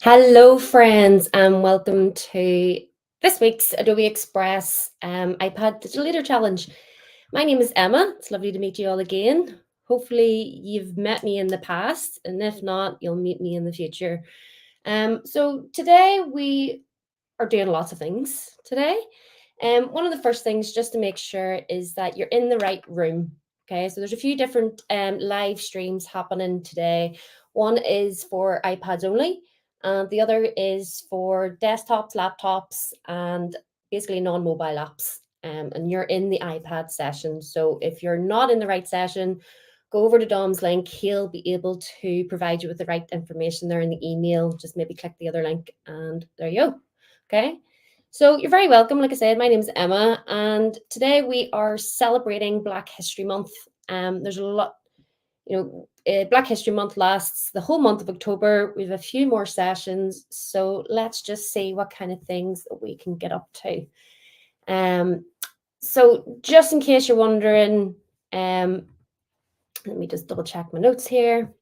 Hello, friends, and welcome to this week's Adobe Express iPad Digital Leader Challenge. My name is Emma. It's lovely to meet you all again. Hopefully, you've met me in the past, and if not, you'll meet me in the future. So today we are doing lots of things today. One of the first things, just to make sure, is that you're in the right room. Okay, so there's a few different live streams happening today. One is for iPads only, and the other is for desktops, laptops, and basically non-mobile apps. And you're in the iPad session. So if you're not in the right session, go over to Dom's link. He'll be able to provide you with the right information there in the email. Just maybe click the other link, and there you go. Okay. So you're very welcome. Like I said, my name is Emma, and today we are celebrating Black History Month. There's a lot, Black History Month lasts the whole month of October. We have a few more sessions, so let's just see what kind of things that we can get up to. So just in case you're wondering, let me just double check my notes here.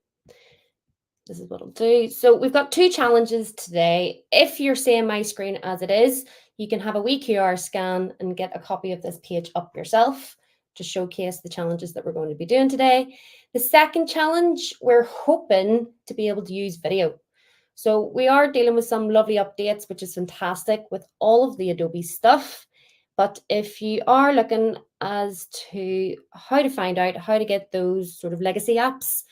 This is what I'll do. So we've got two challenges today. If you're seeing my screen as it is, you can have a wee QR scan and get a copy of this page up yourself to showcase the challenges that we're going to be doing today. The second challenge, we're hoping to be able to use video. So we are dealing with some lovely updates, which is fantastic with all of the Adobe stuff. But if you are looking as to how to find out how to get those sort of legacy apps,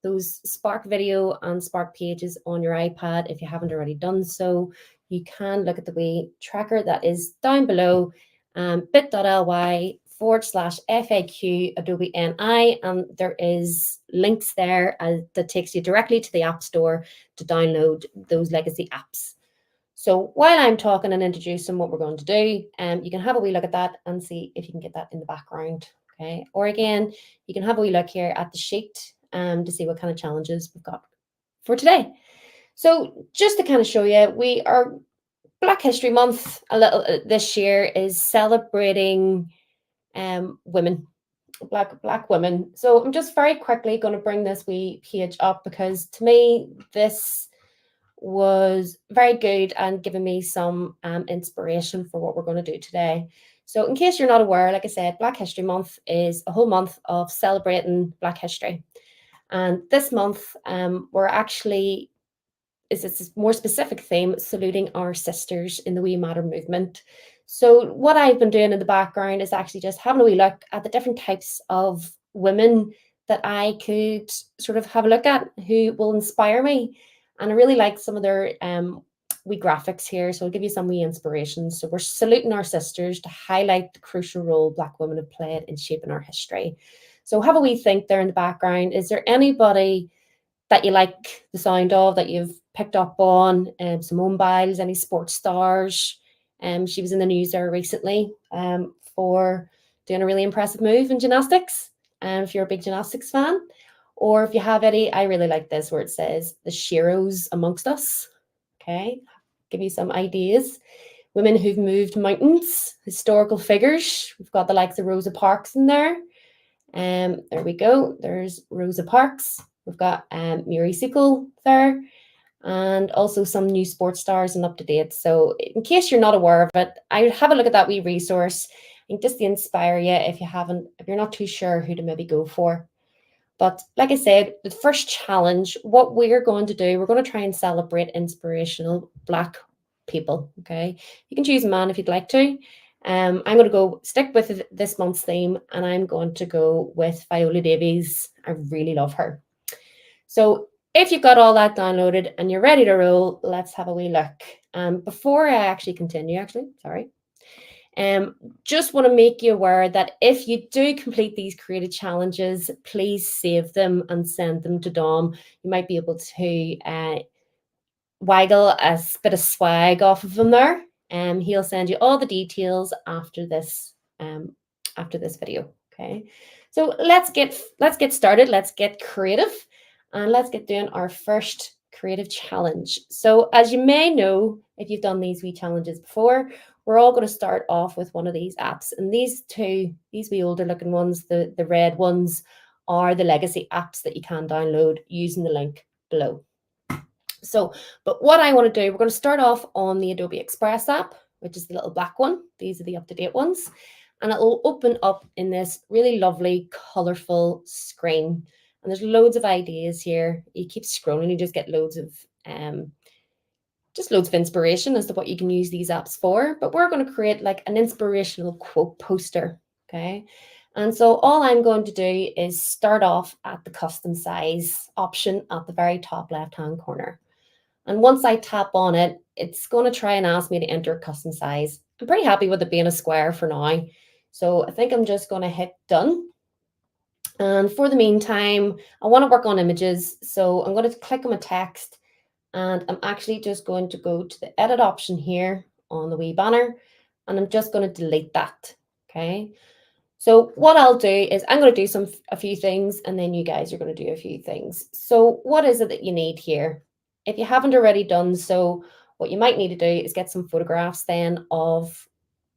those Spark Video and Spark Pages on your iPad, if you haven't already done so, you can look at the wee tracker that is down below, bit.ly/FAQ Adobe NI, and there is links there that takes you directly to the App Store to download those legacy apps. So while I'm talking and introducing what we're going to do, you can have a wee look at that and see if you can get that in the background. Okay, or again, you can have a wee look here at the sheet to see what kind of challenges we've got for today. So just to kind of show you, we are Black History Month a little this year is celebrating women, black women. So I'm just very quickly going to bring this wee page up because to me this was very good and given me some inspiration for what we're going to do today. So in case you're not aware, like I said, Black History Month is a whole month of celebrating Black history. And this month, we're actually, it's a more specific theme, saluting our sisters in the We Matter movement. So what I've been doing in the background is actually just having a wee look at the different types of women that I could sort of have a look at who will inspire me. And I really like some of their wee graphics here. So I'll give you some wee inspirations. So we're saluting our sisters to highlight the crucial role Black women have played in shaping our history. So have a wee think there in the background. Is there anybody that you like the sound of, that you've picked up on? Simone Biles, any sports stars? She was in the news there recently for doing a really impressive move in gymnastics. If you're a big gymnastics fan, or if you have any, I really like this where it says the Sheroes amongst us. Okay, give you some ideas. Women who've moved mountains, historical figures. We've got the likes of Rosa Parks in there. There we go. There's Rosa Parks. We've got Miri Seacole there, and also some new sports stars and up to date. So in case you're not aware of it, I would have a look at that wee resource and just to inspire you if you're not too sure who to maybe go for. But like I said, the first challenge, what we're going to do, we're going to try and celebrate inspirational Black people. Okay, you can choose a man if you'd like to. I'm going to go stick with this month's theme, and I'm going to go with Viola Davis. I really love her. So if you've got all that downloaded and you're ready to roll, let's have a wee look. Before I actually continue, just want to make you aware that if you do complete these creative challenges, please save them and send them to Dom. You might be able to waggle a bit of swag off of him there. He'll send you all the details after this video. Okay, so let's get started. Let's get creative, and let's get doing our first creative challenge. So as you may know, if you've done these wee challenges before, we're all going to start off with one of these apps. And these wee older looking ones, the red ones, are the legacy apps that you can download using the link below. So, but what I want to do, we're going to start off on the Adobe Express app, which is the little black one. These are the up-to-date ones. And it'll open up in this really lovely, colorful screen. And there's loads of ideas here. You keep scrolling, you just get loads of inspiration as to what you can use these apps for. But we're going to create like an inspirational quote poster. Okay. And so all I'm going to do is start off at the custom size option at the very top left-hand corner. And once I tap on it, it's going to try and ask me to enter custom size. I'm pretty happy with it being a square for now. So I think I'm just going to hit done. And for the meantime, I want to work on images. So I'm going to click on my text, and I'm actually just going to go to the edit option here on the wee banner, and I'm just going to delete that. Okay. So what I'll do is I'm going to do a few things, and then you guys are going to do a few things. So what is it that you need here? If you haven't already done so, what you might need to do is get some photographs then of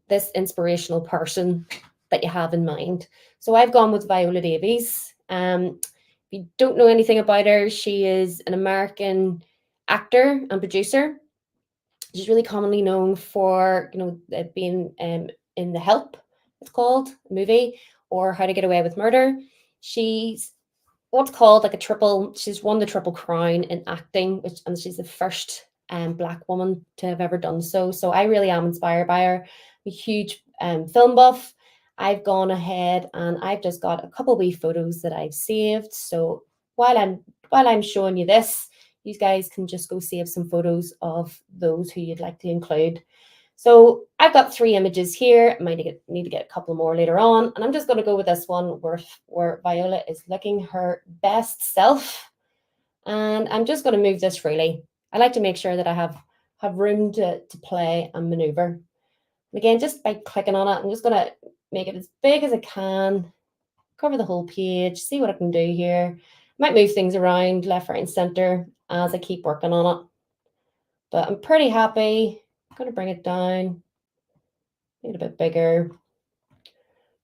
this inspirational person that you have in mind. So I've gone with Viola Davis. If you don't know anything about her, she is an American actor and producer. She's really commonly known for, being in The Help, it's called, a movie, or How to Get Away with Murder. She's what's called like a triple. She's won the triple crown in acting, and she's the first black woman to have ever done so. So I really am inspired by her. I'm a huge film buff. I've gone ahead and I've just got a couple wee photos that I've saved. So while I'm showing you this, you guys can just go save some photos of those who you'd like to include. So I've got 3 images here. I might need to get a couple more later on. And I'm just going to go with this one where Viola is looking her best self. And I'm just going to move this freely. I like to make sure that I have room to play and maneuver. And again, just by clicking on it, I'm just going to make it as big as I can, cover the whole page, see what I can do here. Might move things around left, right, and center as I keep working on it. But I'm pretty happy. I'm going to bring it down, make it a bit bigger.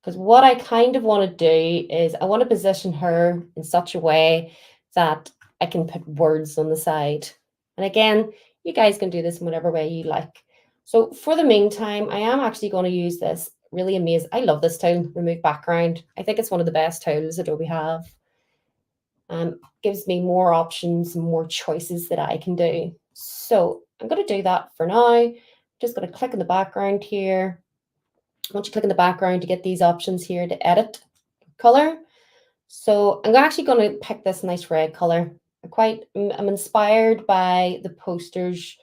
Because what I kind of want to do is I want to position her in such a way that I can put words on the side. And again, you guys can do this in whatever way you like. So for the meantime, I am actually going to use this really amazing. I love this tool, Remove Background. I think it's one of the best tools Adobe have. Gives me more options, more choices that I can do. So I'm going to do that for now. Just going to click in the background here. Once you click in the background, you get these options here to edit color. So I'm actually going to pick this nice red color. I'm inspired by the posters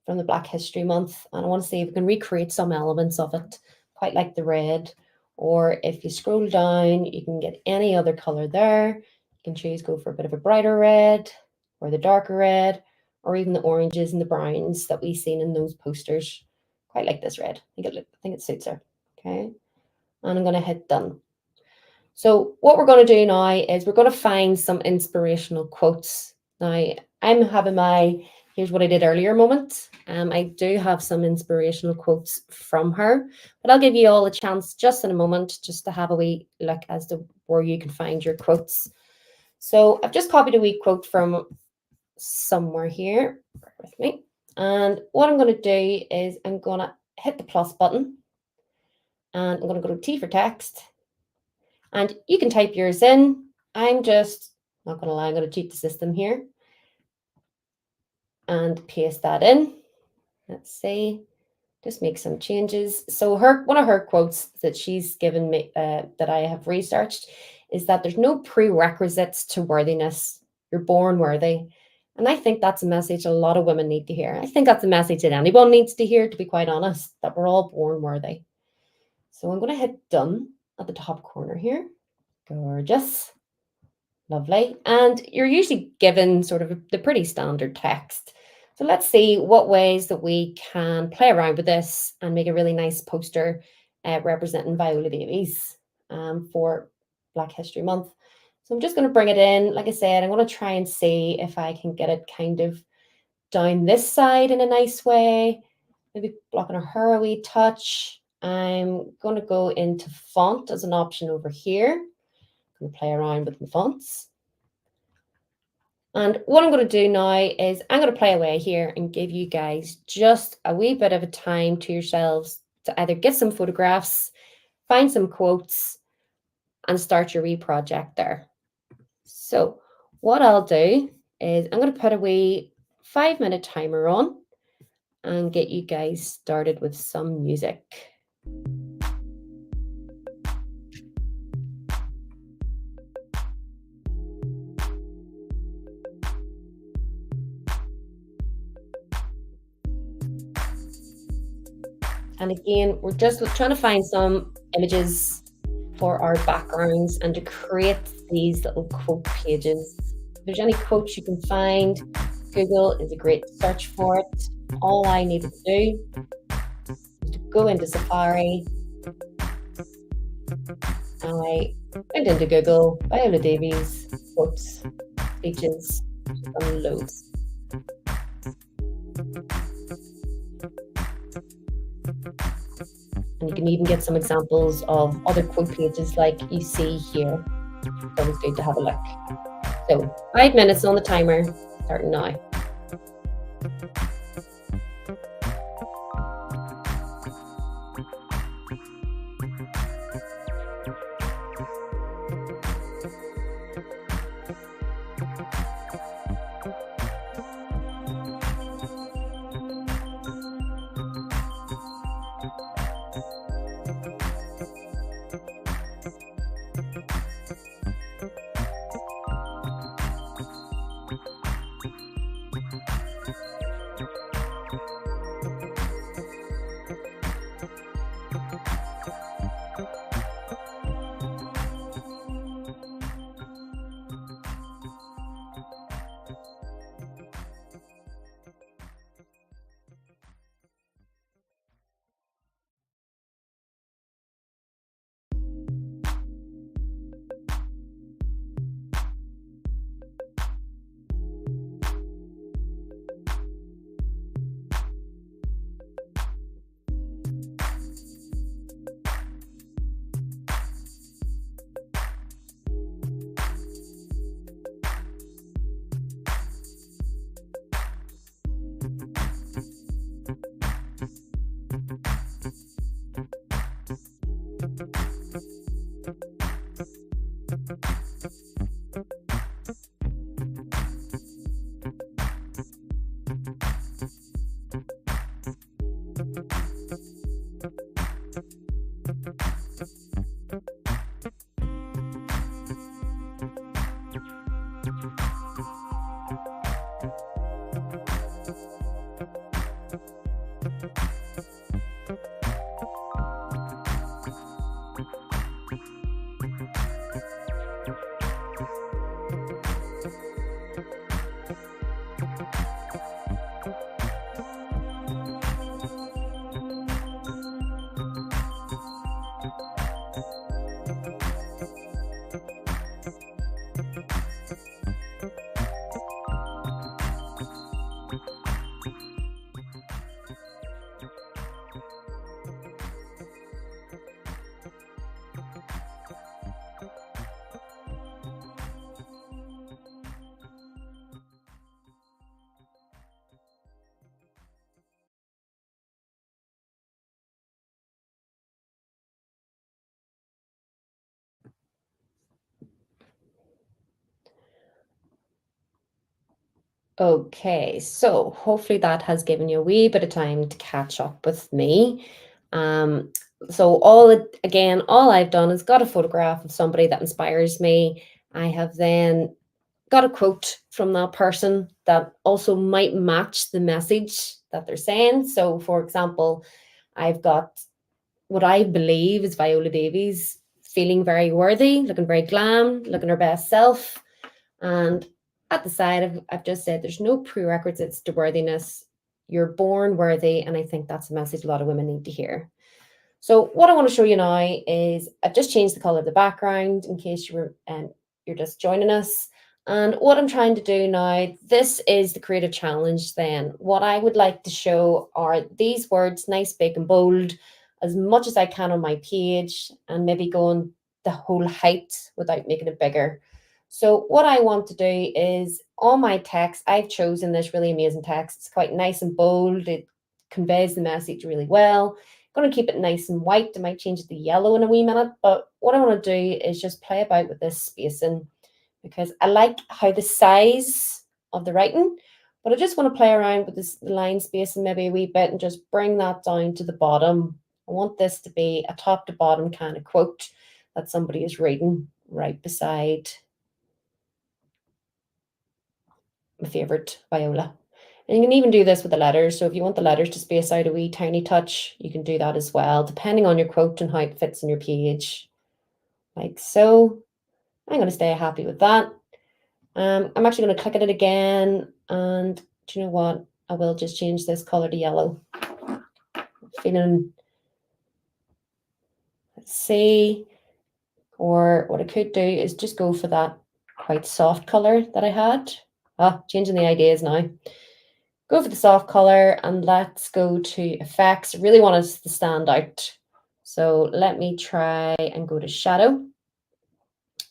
from the Black History Month, and I want to see if we can recreate some elements of it, quite like the red. Or if you scroll down, you can get any other color there. You can choose go for a bit of a brighter red, or the darker red, or even the oranges and the browns that we've seen in those posters. Quite like this red. I think it suits her. Okay, and I'm going to hit done. So what we're going to do now is we're going to find some inspirational quotes. Now I'm having here's what I did earlier moment. I do have some inspirational quotes from her, but I'll give you all a chance just in a moment just to have a wee look as to where you can find your quotes. So I've just copied a wee quote from somewhere here. Bear with me. And what I'm going to do is I'm going to hit the plus button, and I'm going to go to T for text. And you can type yours in. I'm just not going to lie, I'm going to cheat the system here and paste that in. Let's see, just make some changes. So one of her quotes that she's given me that I have researched is that there's no prerequisites to worthiness. You're born worthy. And I think that's a message a lot of women need to hear. I think that's a message that anyone needs to hear, to be quite honest, that we're all born worthy. So I'm going to hit done at the top corner here. Gorgeous. Lovely. And you're usually given sort of the pretty standard text. So let's see what ways that we can play around with this and make a really nice poster representing Viola Davis for Black History Month. So I'm just going to bring it in. Like I said, I'm going to try and see if I can get it kind of down this side in a nice way. Maybe blocking her hair a wee touch. I'm going to go into font as an option over here. I'm going to play around with the fonts. And what I'm going to do now is I'm going to play away here and give you guys just a wee bit of a time to yourselves to either get some photographs, find some quotes, and start your wee project there. So what I'll do is I'm going to put a wee 5-minute timer on and get you guys started with some music. And again, we're just trying to find some images for our backgrounds and to create these little quote pages. If there's any quotes you can find, Google is a great search for it. All I needed to do is to go into Safari. I went into Google, Viola Davis, quotes, speeches, and loads. And you can even get some examples of other quote pages like you see here. It's always good to have a look. So 5 minutes on the timer, starting now. Okay, so hopefully that has given you a wee bit of time to catch up with me. Um, so all I've done is got a photograph of somebody that inspires me. I have then got a quote from that person that also might match the message that they're saying. So, for example, I've got what I believe is Viola Davies feeling very worthy, looking very glam, looking her best self. And at the side, I've just said there's no prerequisites to worthiness. You're born worthy. And I think that's a message a lot of women need to hear. So what I want to show you now is I've just changed the color of the background in case you're just joining us. And what I'm trying to do now, this is the creative challenge then. What I would like to show are these words, nice, big and bold, as much as I can on my page and maybe going the whole height without making it bigger. So what I want to do is on my text, I've chosen this really amazing text. It's quite nice and bold. It conveys the message really well. I'm going to keep it nice and white. I might change it to yellow in a wee minute, but what I want to do is just play about with this spacing because I like how the size of the writing, but I just want to play around with this line spacing maybe a wee bit and just bring that down to the bottom. I want this to be a top to bottom kind of quote that somebody is reading right beside my favorite Viola. And you can even do this with the letters. So if you want the letters to space out a wee tiny touch, you can do that as well, depending on your quote and how it fits in your page. Like so. I'm going to stay happy with that. I'm actually going to click on it again. And do you know what? I will just change this color to yellow. Feeling, let's see. Or what I could do is just go for that quite soft color that I had. Changing the ideas now. Go for the soft color and let's go to effects. I really want us to stand out. So let me try and go to shadow.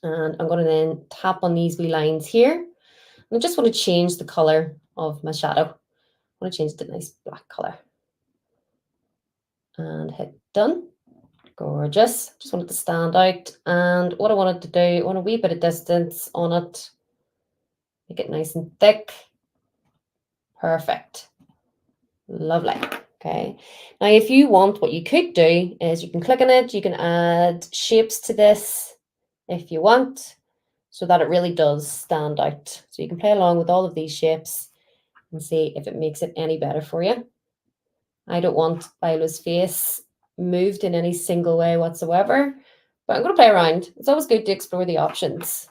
And I'm going to then tap on these wee lines here. And I just want to change the color of my shadow. I want to change it to a nice black color. And hit done. Gorgeous. Just want it to stand out. And what I wanted to do, I want a wee bit of distance on it. Make it nice and thick. Perfect. Lovely. Okay. Now, if you want, what you could do is you can click on it. You can add shapes to this if you want, so that it really does stand out. So you can play along with all of these shapes and see if it makes it any better for you. I don't want Viola's face moved in any single way whatsoever, but I'm going to play around. It's always good to explore the options.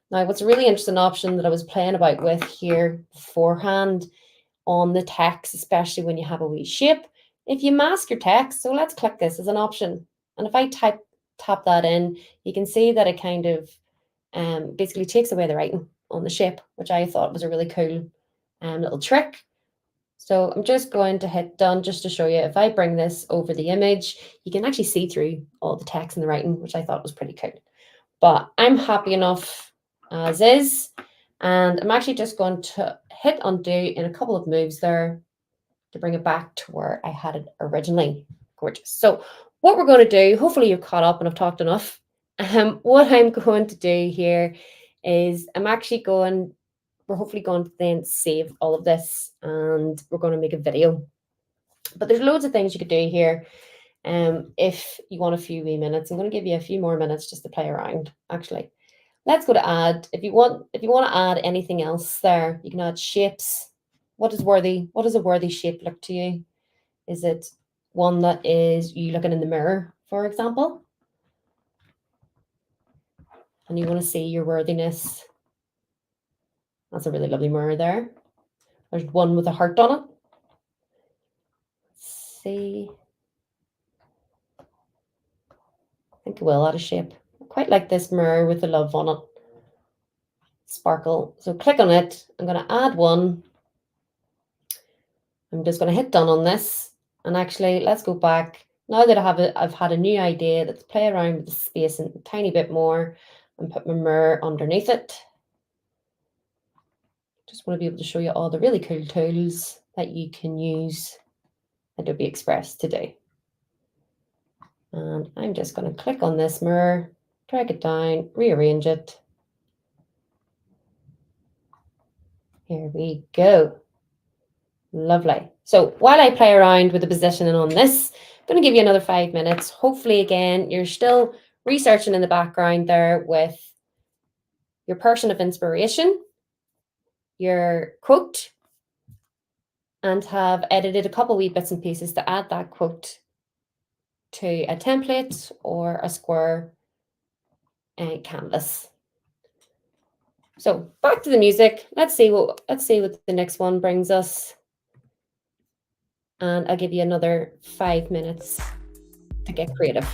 Now, what's a really interesting option that I was playing about with here beforehand on the text, especially when you have a wee shape, if you mask your text, so let's click this as an option. And if I tap that in, you can see that it kind of basically takes away the writing on the shape, which I thought was a really cool little trick. So I'm just going to hit done just to show you. If I bring this over the image, you can actually see through all the text and the writing, which I thought was pretty cool. But I'm happy enough as is. And I'm actually just going to hit undo in a couple of moves there to bring it back to where I had it originally. Gorgeous. So what we're going to do, hopefully you're caught up and I've talked enough. What I'm going to do here is we're hopefully going to then save all of this and we're going to make a video. But there's loads of things you could do here. If you want a few wee minutes, I'm going to give you a few more minutes just to play around. Actually, let's go to add. If you want to add anything else there, you can add shapes. What does a worthy shape look to you? Is it one that is you looking in the mirror, for example, and you want to see your worthiness? That's a really lovely mirror there. There's one with a heart on it. Let's see. I think I will add a shape. I quite like this mirror with the love on it. Sparkle. So click on it. I'm going to add one. I'm just going to hit done on this. And actually, let's go back. Now that I've had a new idea, let's play around with the space a tiny bit more and put my mirror underneath it. Just want to be able to show you all the really cool tools that you can use Adobe Express to do. And I'm just going to click on this mirror, drag it down, rearrange it. Here we go. Lovely. So while I play around with the positioning on this, I'm going to give you another 5 minutes. Hopefully, again, you're still researching in the background there with your person of inspiration, your quote, and have edited a couple wee bits and pieces to add that quote to a template or a square canvas. So back to the music. Let's see what the next one brings us. And I'll give you another 5 minutes to get creative.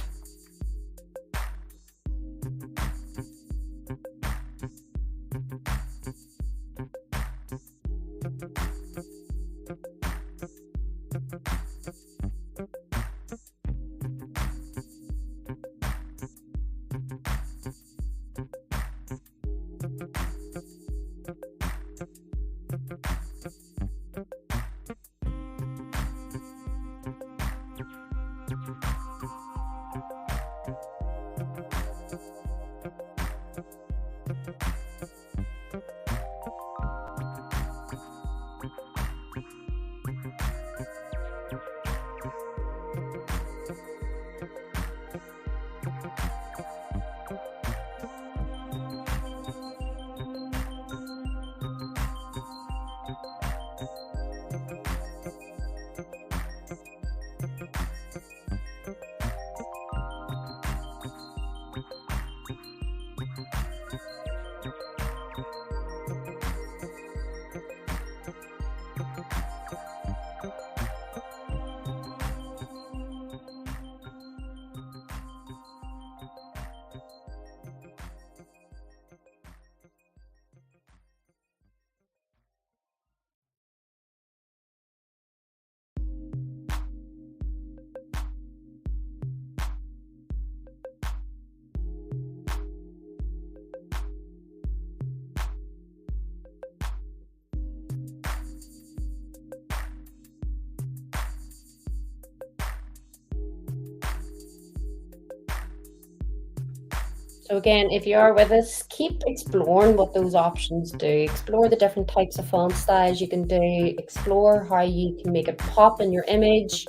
So again, if you are with us, keep exploring what those options do. Explore the different types of font styles you can do. Explore how you can make it pop in your image.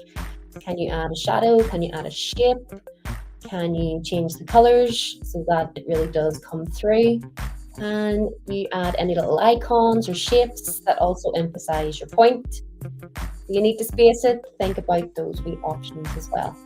Can you add a shadow? Can you add a shape? Can you change the colors so that it really does come through? Can you add any little icons or shapes that also emphasize your point? You need to space it. Think about those wee options as well.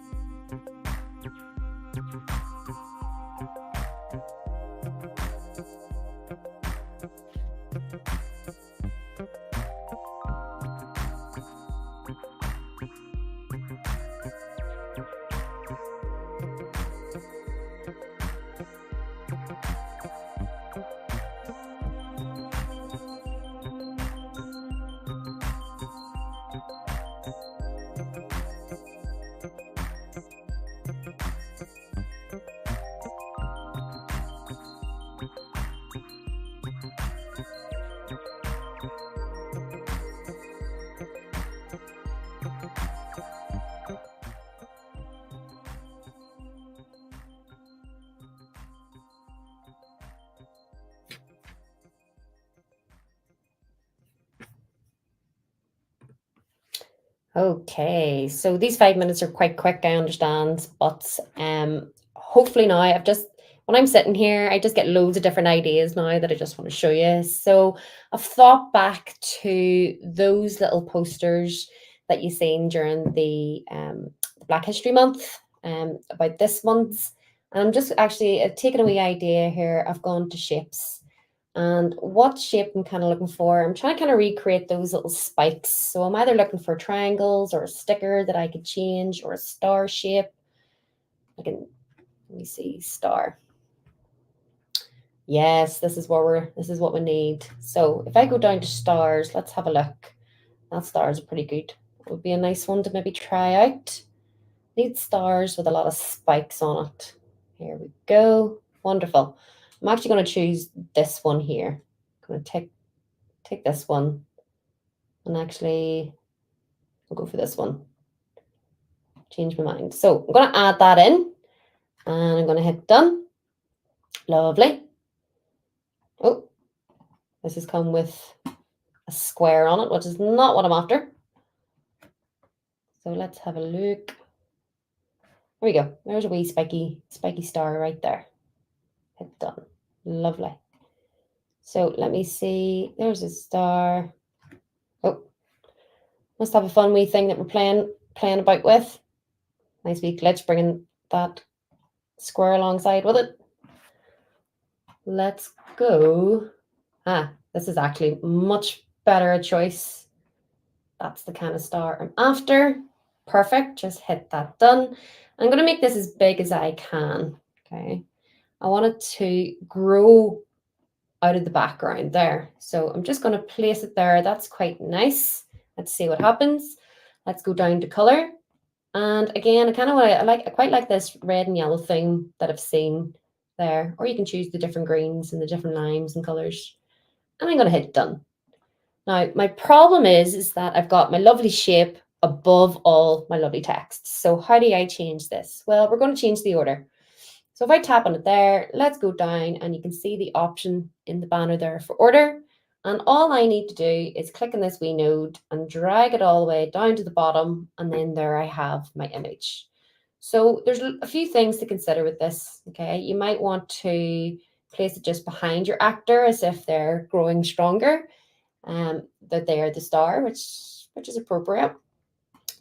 Okay, so these 5 minutes are quite quick, I understand, but hopefully now I've just when I'm sitting here, I just get loads of different ideas now that I just want to show you. So I've thought back to those little posters that you seen during the Black History Month, about this month's, and I'm just actually taking a wee idea here. I've gone to shapes. And what shape I'm kind of looking for, I'm trying to kind of recreate those little spikes. So I'm either looking for triangles or a sticker that I could change or a star shape. I can, let me see, star. Yes, this is what we need. So if I go down to stars, let's have a look. That stars are pretty good. It would be a nice one to maybe try out. Need stars with a lot of spikes on it. Here we go. Wonderful. I'm actually going to choose this one here. I'm going to take this one. And actually, I'll go for this one. Change my mind. So I'm going to add that in and I'm going to hit done. Lovely. Oh, this has come with a square on it, which is not what I'm after. So let's have a look. There we go. There's a wee spiky star right there. Hit done. Lovely. So let me see. There's a star. Oh, must have a fun wee thing that we're playing about with. Nice wee glitch, bringing that square alongside with it. Let's go. This is actually much better a choice. That's the kind of star I'm after. Perfect. Just hit that done. I'm going to make this as big as I can. Okay. I want it to grow out of the background there. So I'm just going to place it there. That's quite nice. Let's see what happens. Let's go down to color. And again, I quite like this red and yellow thing that I've seen there. Or you can choose the different greens and the different limes and colors. And I'm going to hit done. Now, my problem is that I've got my lovely shape above all my lovely text. So how do I change this? Well, we're going to change the order. So if I tap on it there, let's go down and you can see the option in the banner there for order. And all I need to do is click on this wee node and drag it all the way down to the bottom. And then there I have my image. So there's a few things to consider with this. Okay, you might want to place it just behind your actor as if they're growing stronger, that they are the star, which is appropriate.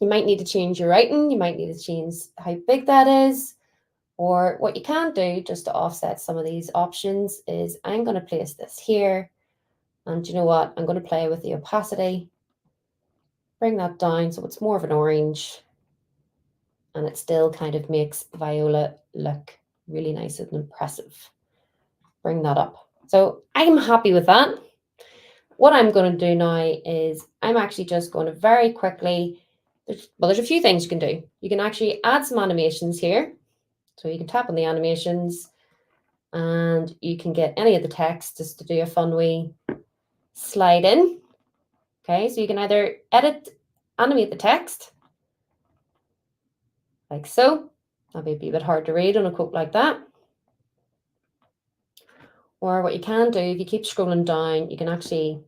You might need to change your writing. You might need to change how big that is. Or what you can do just to offset some of these options is I'm going to place this here. And you know what? I'm going to play with the opacity. Bring that down so it's more of an orange. And it still kind of makes Viola look really nice and impressive. Bring that up. So I'm happy with that. What I'm going to do now is I'm actually just going to very quickly, there's a few things you can do. You can actually add some animations here. So you can tap on the animations and you can get any of the text just to do a fun wee slide in. Okay, so you can either animate the text, like so. That may be a bit hard to read on a quote like that. Or what you can do, if you keep scrolling down, you can actually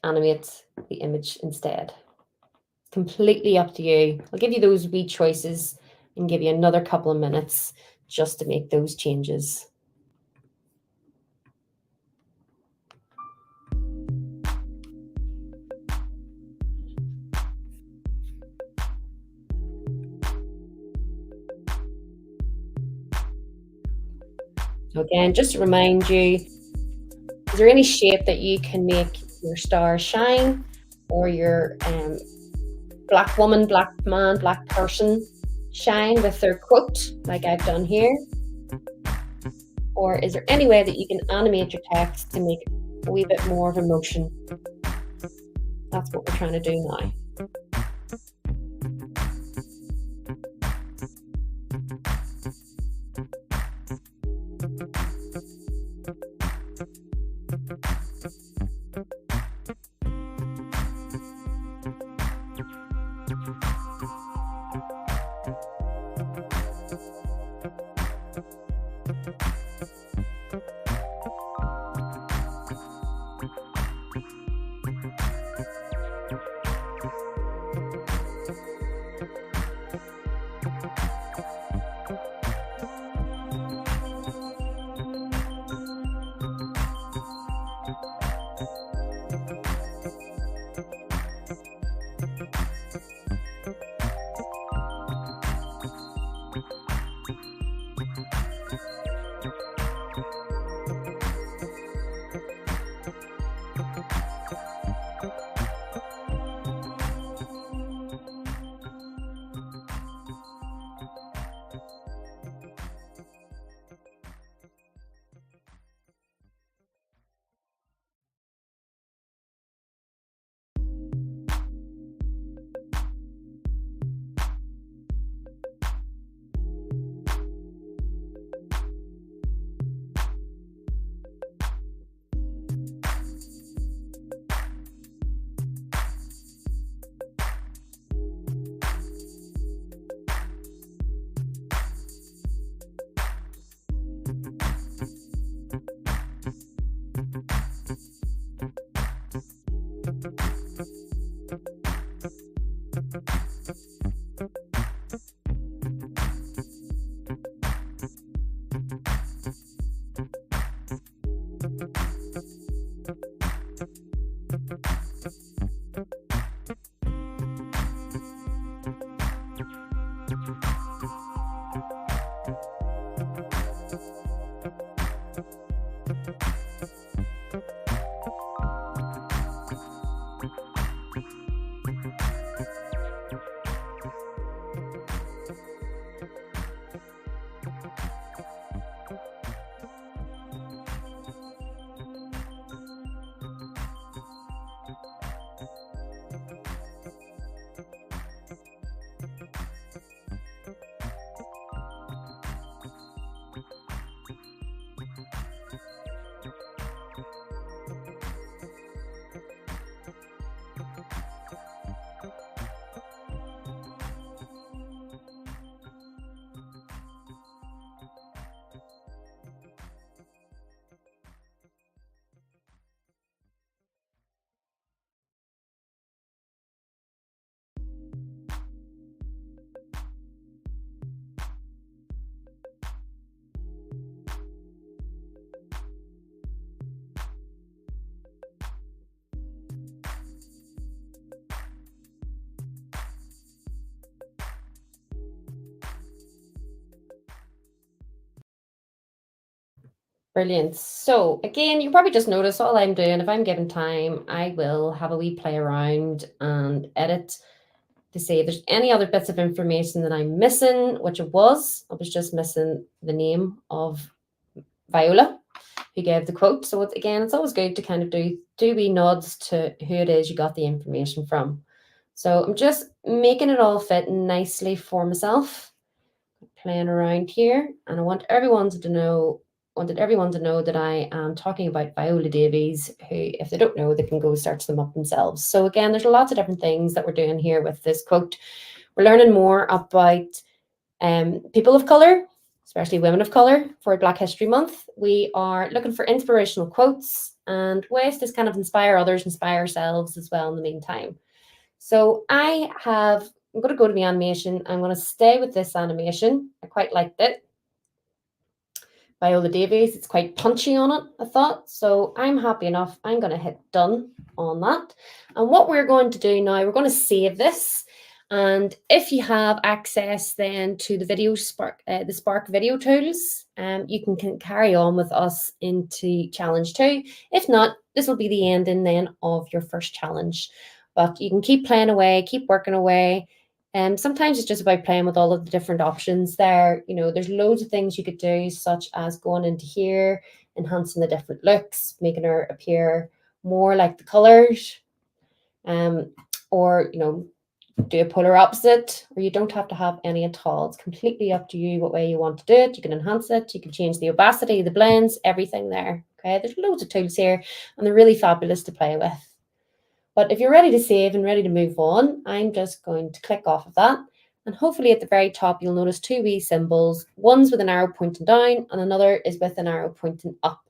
animate the image instead. It's completely up to you. I'll give you those wee choices and give you another couple of minutes just to make those changes. So again, just to remind you, is there any shape that you can make your star shine, or your black woman, black man, black person shine with their quote, like I've done here? Or is there any way that you can animate your text to make a wee bit more of emotion? That's what we're trying to do now. Brilliant. So again, you probably just notice all I'm doing, if I'm given time, I will have a wee play around and edit to see if there's any other bits of information that I'm missing, which it was. I was just missing the name of Viola, who gave the quote. So it's, again, it's always good to kind of do wee nods to who it is you got the information from. So I'm just making it all fit nicely for myself, playing around here, and I wanted everyone to know that I am talking about Viola Davies, who, if they don't know, they can go search them up themselves. So again, there's lots of different things that we're doing here with this quote. We're learning more about people of color, especially women of color, for Black History Month. We are looking for inspirational quotes and ways to kind of inspire others, inspire ourselves as well in the meantime. So I'm going to go to the animation. I'm going to stay with this animation. I quite liked it. Viola Davies, it's quite punchy on it, I thought. So I'm happy enough. I'm going to hit done on that. And what we're going to do now, we're going to save this. And if you have access then to the the Spark video tools, you can carry on with us into challenge 2. If not, this will be the ending then of your first challenge. But you can keep playing away, keep working away. Sometimes it's just about playing with all of the different options there. You know, there's loads of things you could do, such as going into here, enhancing the different looks, making her appear more like the colors, or, you know, do a polar opposite, or you don't have to have any at all. It's completely up to you what way you want to do it. You can enhance it, you can change the opacity, the blends, everything there. Okay, there's loads of tools here, and they're really fabulous to play with. But if you're ready to save and ready to move on, I'm just going to click off of that. And hopefully at the very top, you'll notice 2 wee symbols. One's with an arrow pointing down and another is with an arrow pointing up.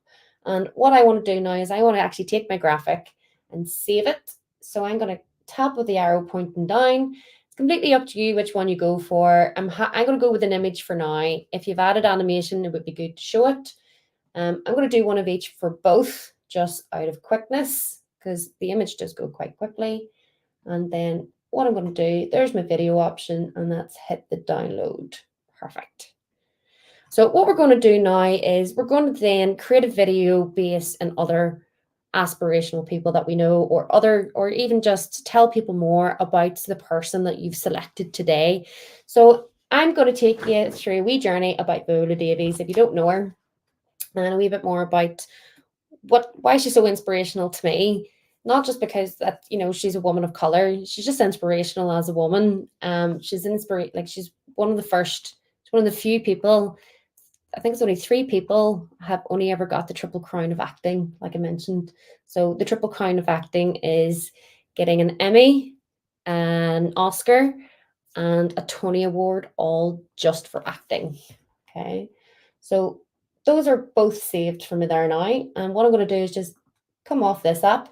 And what I want to do now is I want to actually take my graphic and save it. So I'm going to tap with the arrow pointing down. It's completely up to you which one you go for. I'm going to go with an image for now. If you've added animation, it would be good to show it. I'm going to do one of each for both, just out of quickness, because the image does go quite quickly. And then what I'm going to do, there's my video option, and that's hit the download. Perfect. So what we're going to do now is we're going to then create a video based on other aspirational people that we know, or even just tell people more about the person that you've selected today. So I'm going to take you through a wee journey about Viola Davies, if you don't know her, and a wee bit more about why she's so inspirational to me. Not just because that, you know, she's a woman of color, she's just inspirational as a woman. She's she's one of the first, she's one of the few people, I think it's only 3 people have only ever got the triple crown of acting, like I mentioned. So the triple crown of acting is getting an Emmy, an Oscar, and a Tony Award, all just for acting. Okay, so those are both saved for me there now. And what I'm going to do is just come off this app,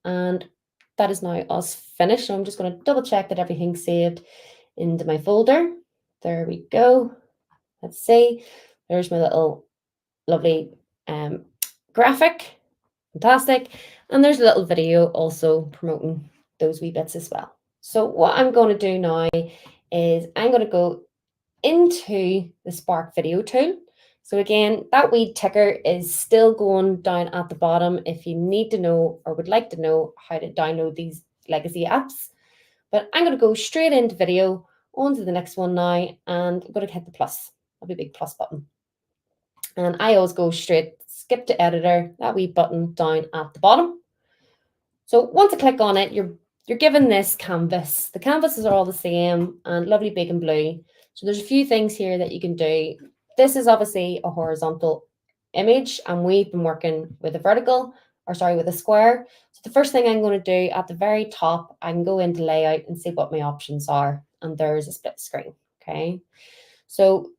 and that is now us finished. So I'm just going to double check that everything's saved into my folder. There we go. Let's see. There's my little lovely graphic. Fantastic. And there's a little video also promoting those wee bits as well. So what I'm going to do now is I'm going to go into the Spark video tool. So again, that wee ticker is still going down at the bottom if you need to know or would like to know how to download these legacy apps. But I'm going to go straight into video, on to the next one now, and I'm going to hit the plus, a big plus button. And I always go straight, skip to editor, that wee button down at the bottom. So once I click on it, you're given this canvas. The canvases are all the same and lovely big and blue. So there's a few things here that you can do. This is obviously a horizontal image, and we've been working with a vertical, or sorry, with a square. So the first thing I'm going to do at the very top, I can go into layout and see what my options are. And there's a split screen. Okay. So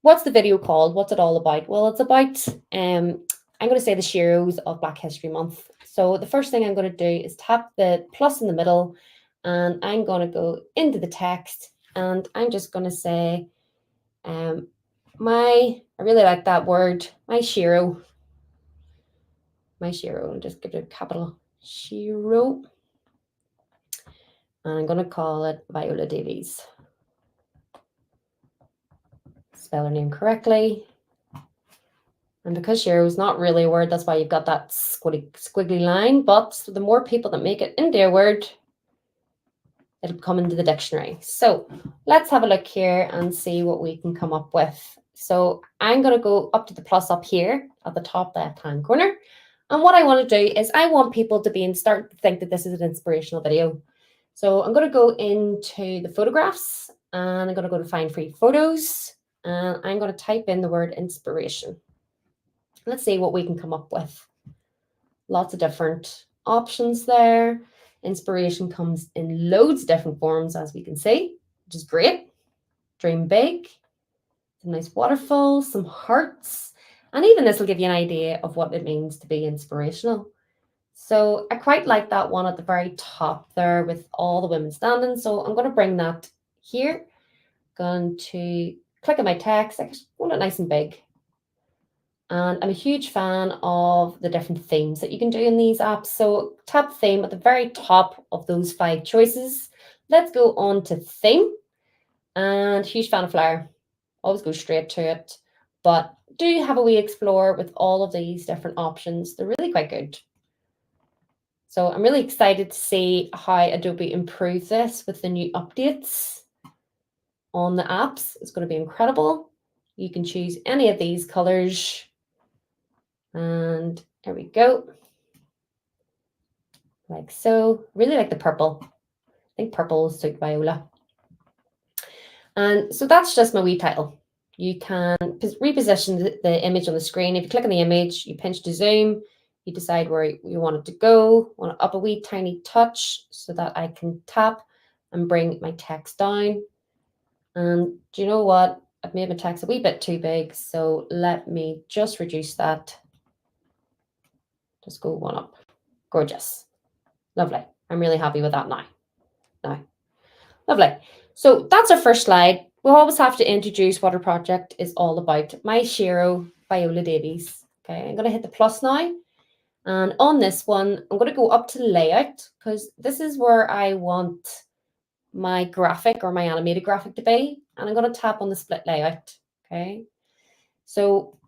what's the video called? What's it all about? Well, it's about I'm going to say the heroes of Black History Month. So the first thing I'm going to do is tap the plus in the middle, and I'm going to go into the text, and I'm just going to say, I really like that word, my shiro, and just give it a capital shiro. And I'm going to call it Viola Davies. Spell her name correctly. And because share is not really a word, that's why you've got that squiggly line. But the more people that make it into a word, it'll come into the dictionary. So let's have a look here and see what we can come up with. So I'm going to go up to the plus up here at the top left-hand corner. And what I want to do is I want people to start to think that this is an inspirational video. So I'm going to go into the photographs and I'm going to go to find free photos and I'm going to type in the word inspiration. Let's see what we can come up with. Lots of different options there. Inspiration comes in loads of different forms, as we can see, which is great. Dream big, some nice waterfalls, some hearts, and even this will give you an idea of what it means to be inspirational. So I quite like that one at the very top there with all the women standing. So I'm going to bring that here. Going to click on my text. I just want it nice and big. And I'm a huge fan of the different themes that you can do in these apps. So tap theme at the very top of those 5 choices. Let's go on to theme. And huge fan of flower. Always go straight to it. But do have a wee explore with all of these different options. They're really quite good. So I'm really excited to see how Adobe improves this with the new updates on the apps. It's going to be incredible. You can choose any of these colors. And there we go. Like so. Really like the purple. I think purple will suit Viola. And so that's just my wee title. You can reposition the image on the screen. If you click on the image, you pinch to zoom, you decide where you want it to go. I want it up a wee tiny touch so that I can tap and bring my text down. And do you know what? I've made my text a wee bit too big. So let me just reduce that. Just go one up. Gorgeous. Lovely. I'm really happy with that now. Lovely. So that's our first slide. We'll always have to introduce what our project is all about. My Shiro, Viola Davies. Okay, I'm going to hit the plus now. And on this one, I'm going to go up to layout because this is where I want my graphic or my animated graphic to be. And I'm going to tap on the split layout. Okay. So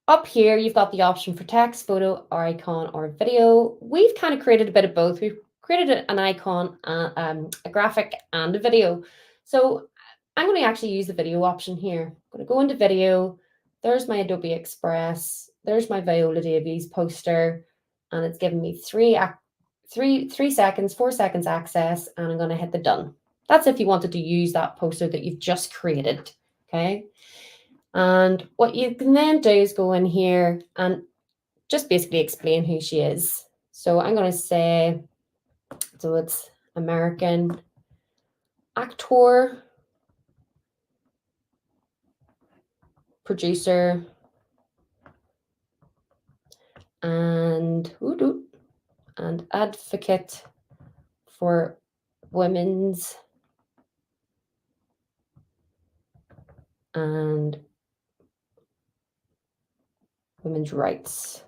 up here, you've got the option for text, photo, or icon, or video. We've kind of created a bit of both. We've created an icon, a graphic, and a video. So I'm going to actually use the video option here. I'm going to go into video. There's my Adobe Express. There's my Viola Davies poster. And it's giving me 4 seconds access. And I'm going to hit the done. That's if you wanted to use that poster that you've just created. Okay. And what you can then do is go in here and just basically explain who she is. So I'm going to say, so it's American actor, producer, and advocate for women's and women's rights.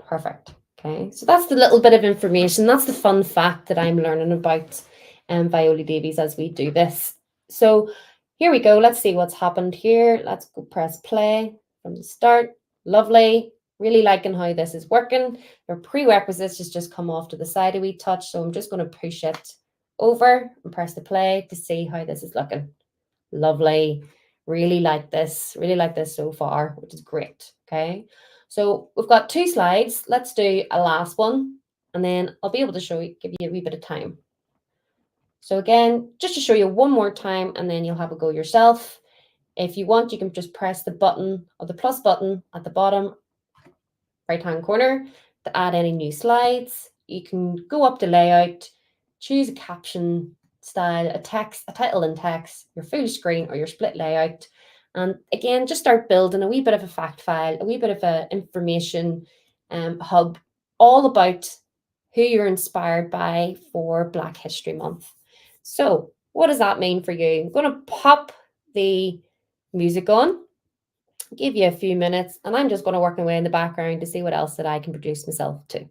Perfect. Okay, so that's the little bit of information. That's the fun fact that I'm learning about Viola Davies as we do this. So here we go. Let's see what's happened here. Let's go press play from the start. Lovely. Really liking how this is working. Your prerequisites just come off to the side a wee touch. So I'm just going to push it over and press the play to see how this is looking. Lovely. Really like this. Really like this so far, which is great. Okay. So we've got 2 slides. Let's do a last one, and then I'll be able to give you a wee bit of time. So again, just to show you one more time, and then you'll have a go yourself. If you want, you can just press the button or the plus button at the bottom right-hand corner to add any new slides. You can go up to layout, choose a caption style, a title and text, your full screen or your split layout. And again, just start building a wee bit of a fact file, a wee bit of an information hub, all about who you're inspired by for Black History Month. So what does that mean for you? I'm going to pop the music on, give you a few minutes, and I'm just going to work away in the background to see what else that I can produce myself too.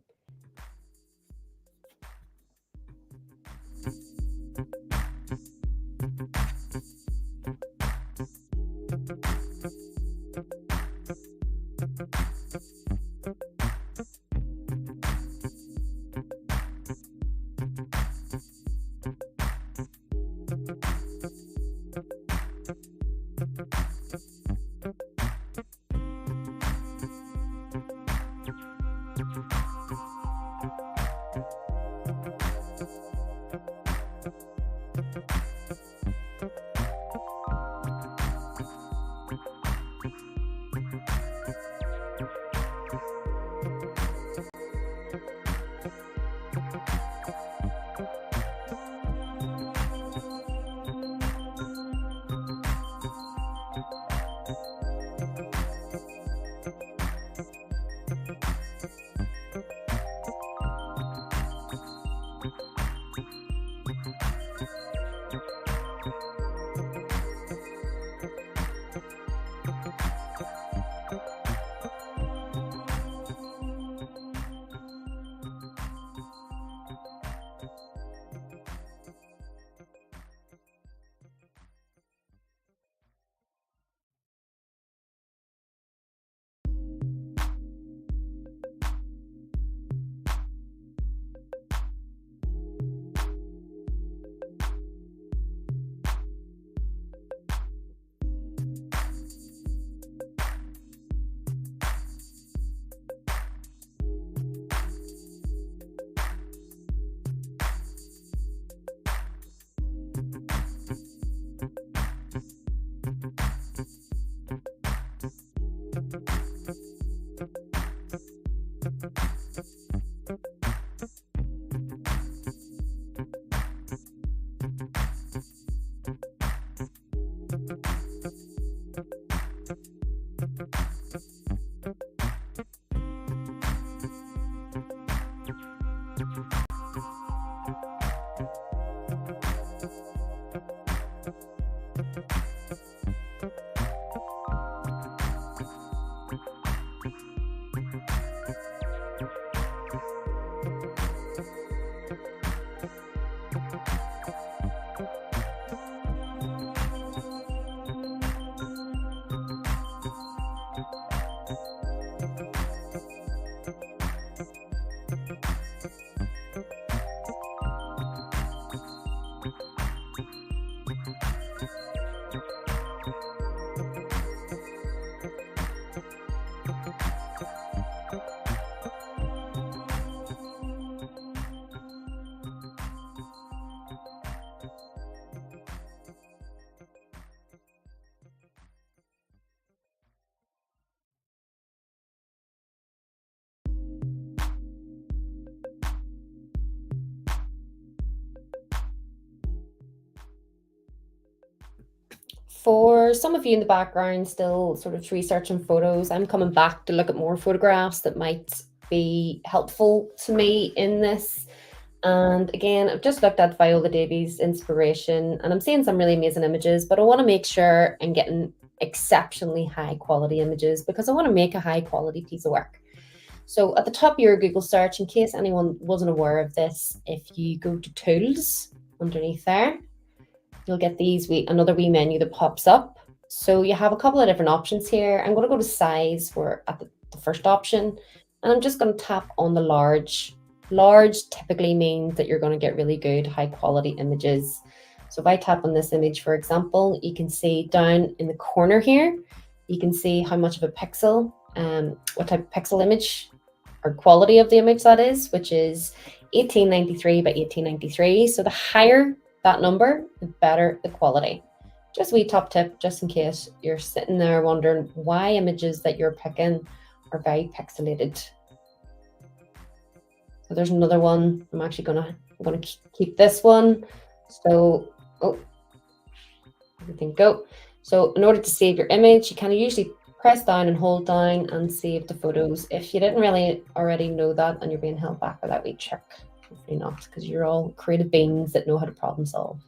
For some of you in the background, still sort of researching photos, I'm coming back to look at more photographs that might be helpful to me in this. And again, I've just looked at Viola Davis' inspiration and I'm seeing some really amazing images, but I want to make sure I'm getting exceptionally high quality images because I want to make a high quality piece of work. So at the top of your Google search, in case anyone wasn't aware of this, if you go to Tools underneath there, you'll get another wee menu that pops up. So you have a couple of different options here. I'm going to go to size. We're at the first option, and I'm just going to tap on the large. Large typically means that you're going to get really good high quality images. So if I tap on this image, for example, you can see down in the corner here, you can see how much of a pixel, what type of pixel image or quality of the image that is, which is 1893 by 1893. So the higher that number, the better the quality. Just a wee top tip, just in case you're sitting there wondering why images that you're picking are very pixelated. So there's another one. I'm actually gonna keep this one. So, everything go. So in order to save your image, you kind of usually press down and hold down and save the photos. If you didn't really already know that and you're being held back by that wee trick, hopefully not, because you're all creative beings that know how to problem solve.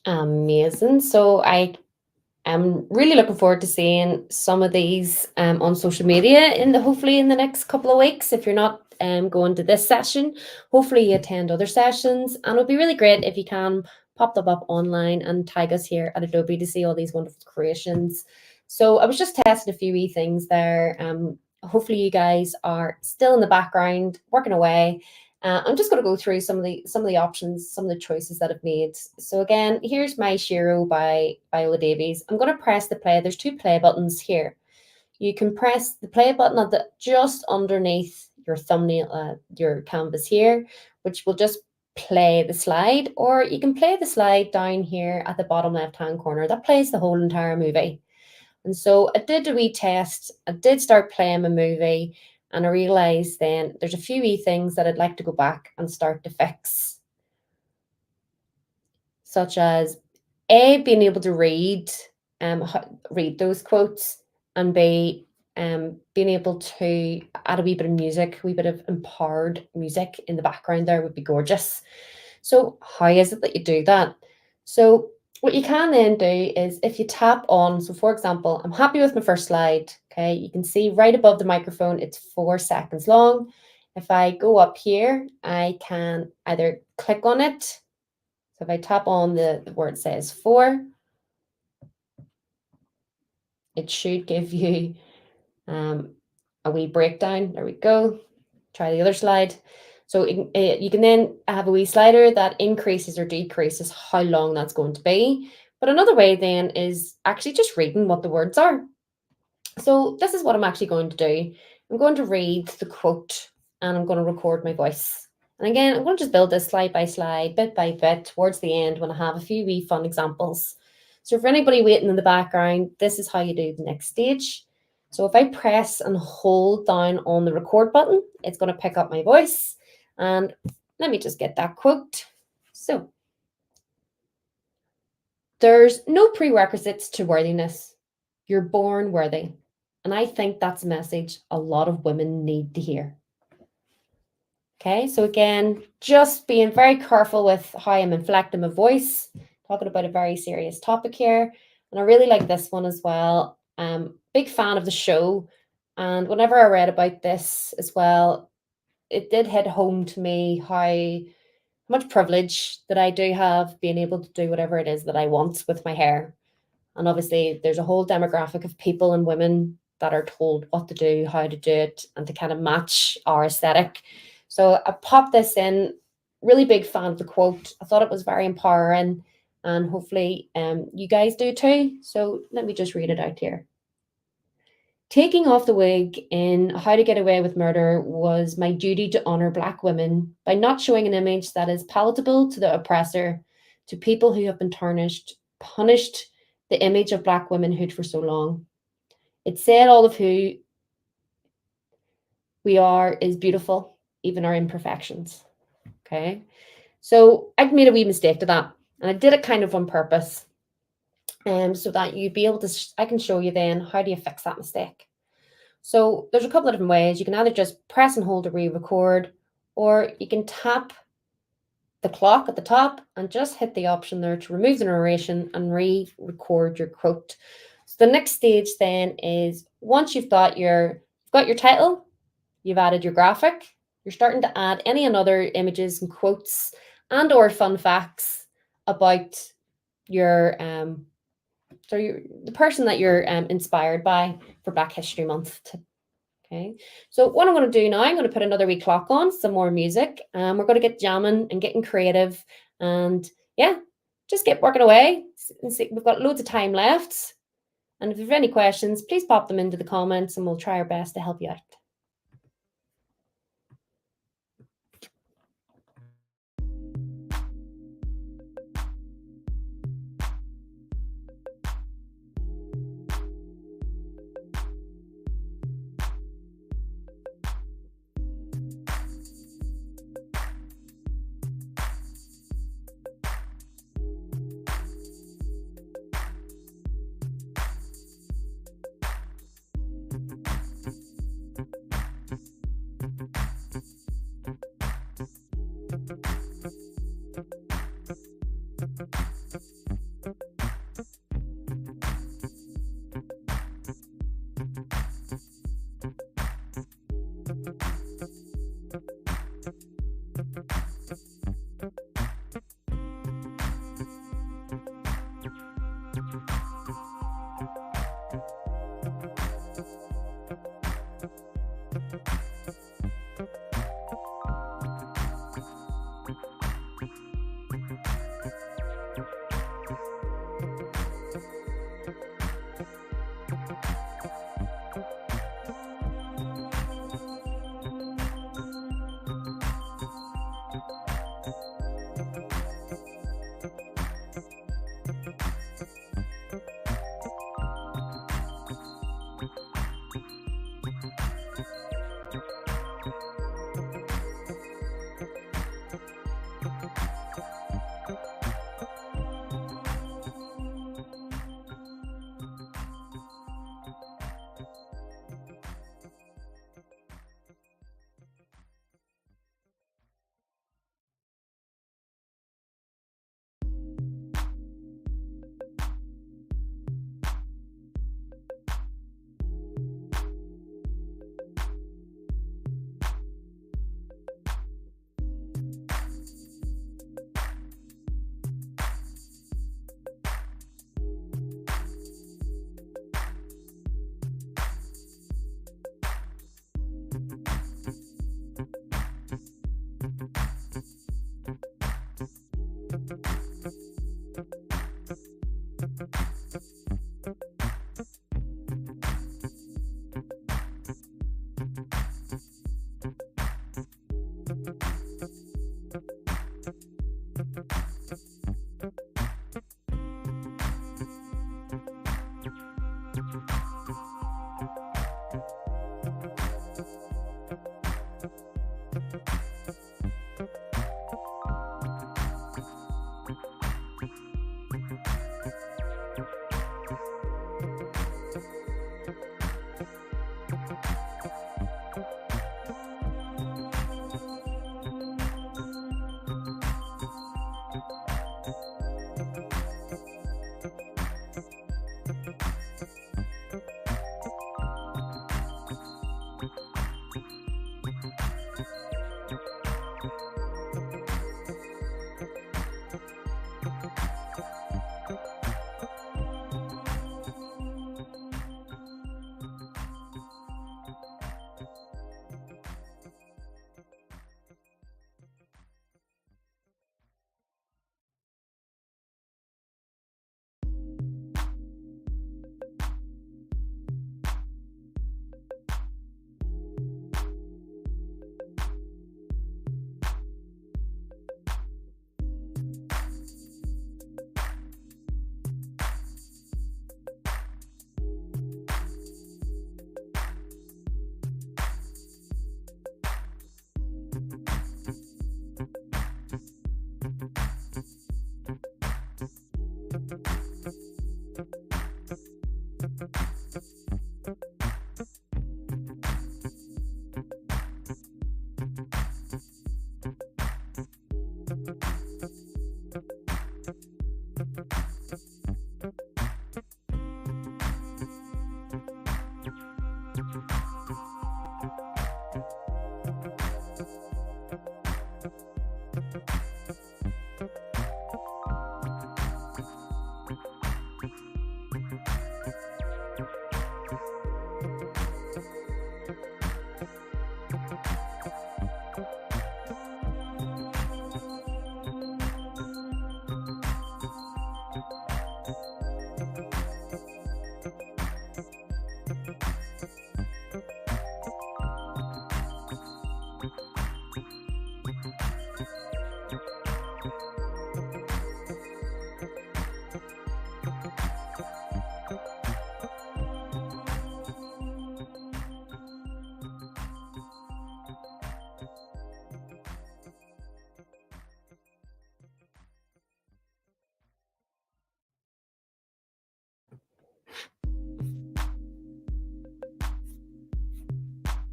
Amazing. So I'm really looking forward to seeing some of these on social media hopefully in the next couple of weeks. If you're not going to this session, hopefully you attend other sessions, and it'll be really great if you can pop them up online and tag us here at Adobe to see all these wonderful creations. So I was just testing a few wee things there. Hopefully you guys are still in the background working away. I'm just going to go through some of the options, some of the choices that I've made. So again, here's my Shiro by Viola Davies. I'm going to press the play. There's two play buttons here. You can press the play button at the just underneath your thumbnail, your canvas here, which will just play the slide, or you can play the slide down here at the bottom left-hand corner. That plays the whole entire movie. And so I did a wee test. I did start playing my movie, and I realized then there's a few wee things that I'd like to go back and start to fix, such as being able to read those quotes, and being able to add a wee bit of music, a wee bit of empowered music in the background there would be gorgeous. So how is it that you do that? So what you can then do is if you tap on, so for example, I'm happy with my first slide. Okay, you can see right above the microphone, it's 4 seconds long. If I go up here, I can either click on it. So if I tap on the where it says 4, it should give you a wee breakdown. There we go. Try the other slide. So you can then have a wee slider that increases or decreases how long that's going to be. But another way then is actually just reading what the words are. So this is what I'm actually going to do. I'm going to read the quote and I'm going to record my voice. And again, I'm going to just build this slide by slide, bit by bit towards the end when I have a few wee fun examples. So for anybody waiting in the background, this is how you do the next stage. So if I press and hold down on the record button, it's going to pick up my voice. And let me just get that quote. So there's no prerequisites to worthiness. You're born worthy. And I think that's a message a lot of women need to hear. Okay, so again, just being very careful with how I'm inflecting my voice, talking about a very serious topic here. And I really like this one as well. Big fan of the show. And whenever I read about this as well, it did hit home to me how much privilege that I do have being able to do whatever it is that I want with my hair. And obviously, there's a whole demographic of people and women that are told what to do, how to do it, and to kind of match our aesthetic. So I popped this in. Really big fan of the quote. I thought it was very empowering, and hopefully, you guys do too. So let me just read it out here. Taking off the wig in How to Get Away with Murder was my duty to honor Black women by not showing an image that is palatable to the oppressor, to people who have been punished the image of Black womanhood for so long. It said all of who we are is beautiful, even our imperfections. Okay. So I made a wee mistake to that, and I did it kind of on purpose. So that you'd be able to, I can show you then how do you fix that mistake. So there's a couple of different ways. You can either just press and hold to re-record, or you can tap the clock at the top and just hit the option there to remove the narration and re-record your quote. So the next stage then is once you've got your title, you've added your graphic, you're starting to add any and other images and quotes and or fun facts about your the person that you're inspired by for Black History Month. Okay, so what I'm going to do now, I'm going to put another wee clock on, some more music, and we're going to get jamming and getting creative, and yeah, just get working away. We've got loads of time left, and if you have any questions, please pop them into the comments, and we'll try our best to help you out.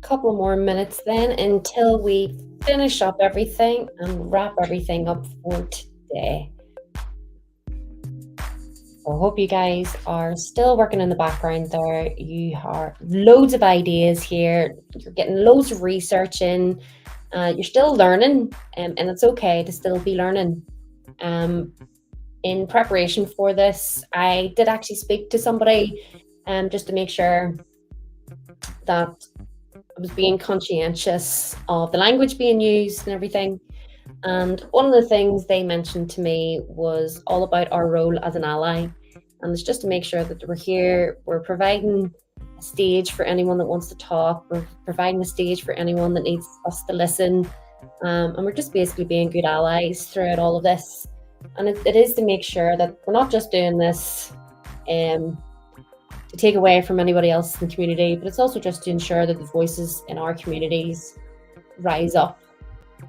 Couple more minutes then until we finish up everything and wrap everything up for today. So I hope you guys are still working in the background there. You have loads of ideas here. You're getting loads of research in. You're still learning, and it's okay to still be learning. Um, in preparation for this, I did actually speak to somebody just to make sure that I was being conscientious of the language being used and everything. And one of the things they mentioned to me was all about our role as an ally. And it's just to make sure that we're here, we're providing a stage for anyone that wants to talk, we're providing a stage for anyone that needs us to listen. And we're just basically being good allies throughout all of this. And it is to make sure that we're not just doing this to take away from anybody else in the community, but it's also just to ensure that the voices in our communities rise up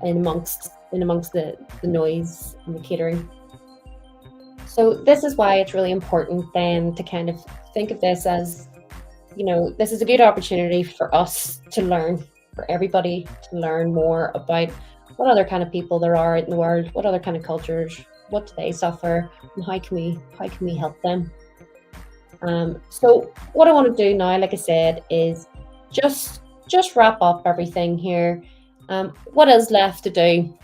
in amongst the noise and the catering. So this is why it's really important then to kind of think of this as, this is a good opportunity for us to learn, for everybody to learn more about what other kind of people there are in the world, what other kind of cultures, what do they suffer, and how can we help them. So what I want to do now, like I said, is just wrap up everything here. What is left to do?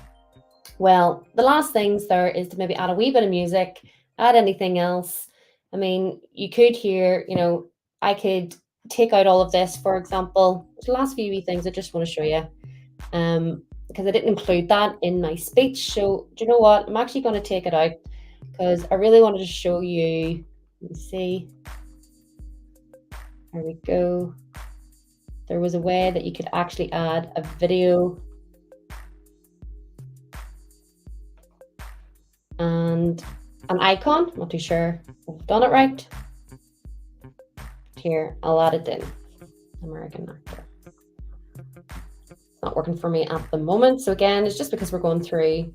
Well, the last things there is to maybe add a wee bit of music, add anything else. I mean, you could hear, I could take out all of this, for example. The last few wee things I just want to show you, because I didn't include that in my speech. So do you know what? I'm actually going to take it out because I really wanted to show you. Let me see. There we go. There was a way that you could actually add a video and an icon. Not too sure if I've done it right. Here, I'll add it in. American actor. Not working for me at the moment. So again, it's just because we're going through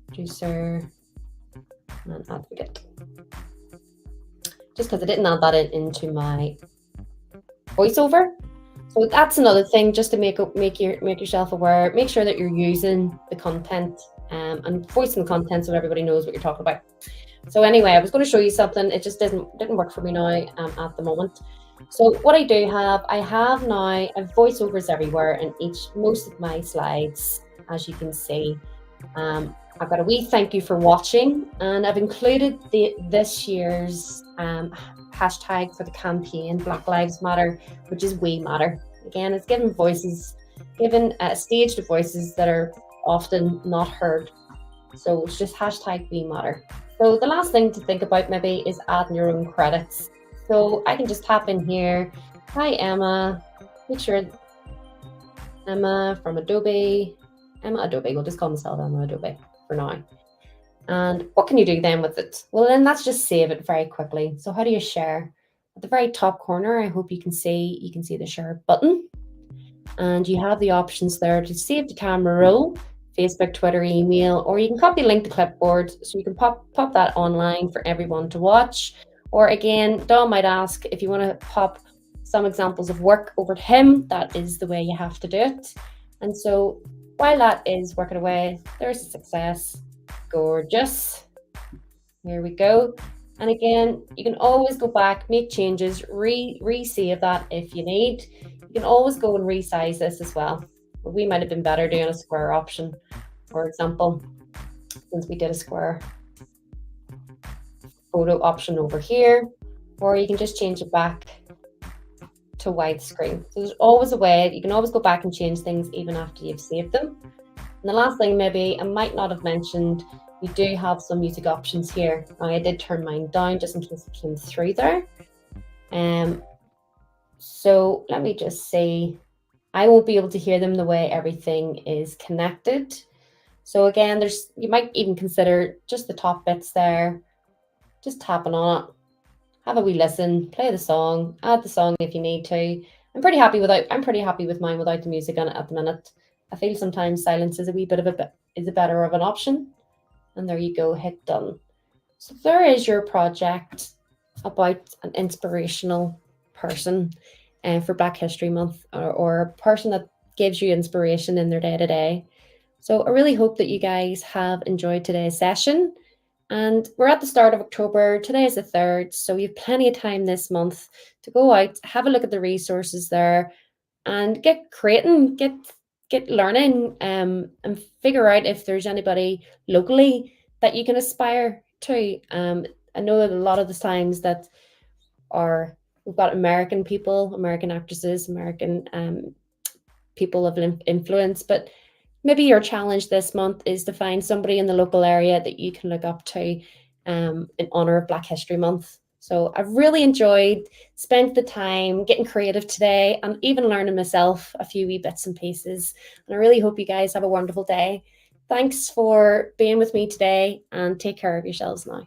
producer and advocate. Just because I didn't add that into my voiceover. So that's another thing, just to make yourself aware. Make sure that you're using the content and voicing the content so everybody knows what you're talking about. So anyway, I was going to show you something. It just didn't work for me now at the moment. So what I do have, I have now I have voiceovers everywhere in most of my slides, as you can see. I've got a wee thank you for watching, and I've included this year's hashtag for the campaign, Black Lives Matter, which is We Matter. Again, it's giving a stage to voices that are often not heard. So it's just hashtag We Matter. So the last thing to think about maybe is adding your own credits. So I can just tap in here. Hi, Emma. Make sure Emma from Adobe. Emma Adobe. We'll just call myself Emma Adobe for now. And what can you do then with it? Well, then that's just save it very quickly. So how do you share? At the very top corner, I hope you can see the share button. And you have the options there to save the camera roll, Facebook, Twitter, email, or you can copy link to clipboard so you can pop that online for everyone to watch. Or again, Don might ask if you want to pop some examples of work over to him. That is the way you have to do it. And so while that is working away, there's a success. Gorgeous. Here we go. And again, you can always go back, make changes, re-save that if you need. You can always go and resize this as well. But we might have been better doing a square option, for example, since we did a square photo option over here, or you can just change it back to widescreen. So there's always a way. You can always go back and change things even after you've saved them. And the last thing maybe I might not have mentioned, we do have some music options here. Now I did turn mine down just in case it came through there. So let me just see. I won't be able to hear them the way everything is connected. So again, you might even consider just the top bits there, just tapping on it, have a wee listen, play the song, add the song if you need to. I'm pretty happy with mine without the music on it at the minute. I feel sometimes silence is a better of an option. And there you go, hit done. So there is your project about an inspirational person for Black History Month, or a person that gives you inspiration in their day-to-day. So I really hope that you guys have enjoyed today's session. And we're at the start of October. Today is the 3rd, so you have plenty of time this month to go out, have a look at the resources there, and get creating, get learning, and figure out if there's anybody locally that you can aspire to. I know that a lot of the times that we've got American people, American actresses, American people of influence, but maybe your challenge this month is to find somebody in the local area that you can look up to in honor of Black History Month. So I've really enjoyed spent the time getting creative today and even learning myself a few wee bits and pieces. And I really hope you guys have a wonderful day. Thanks for being with me today, and take care of yourselves now.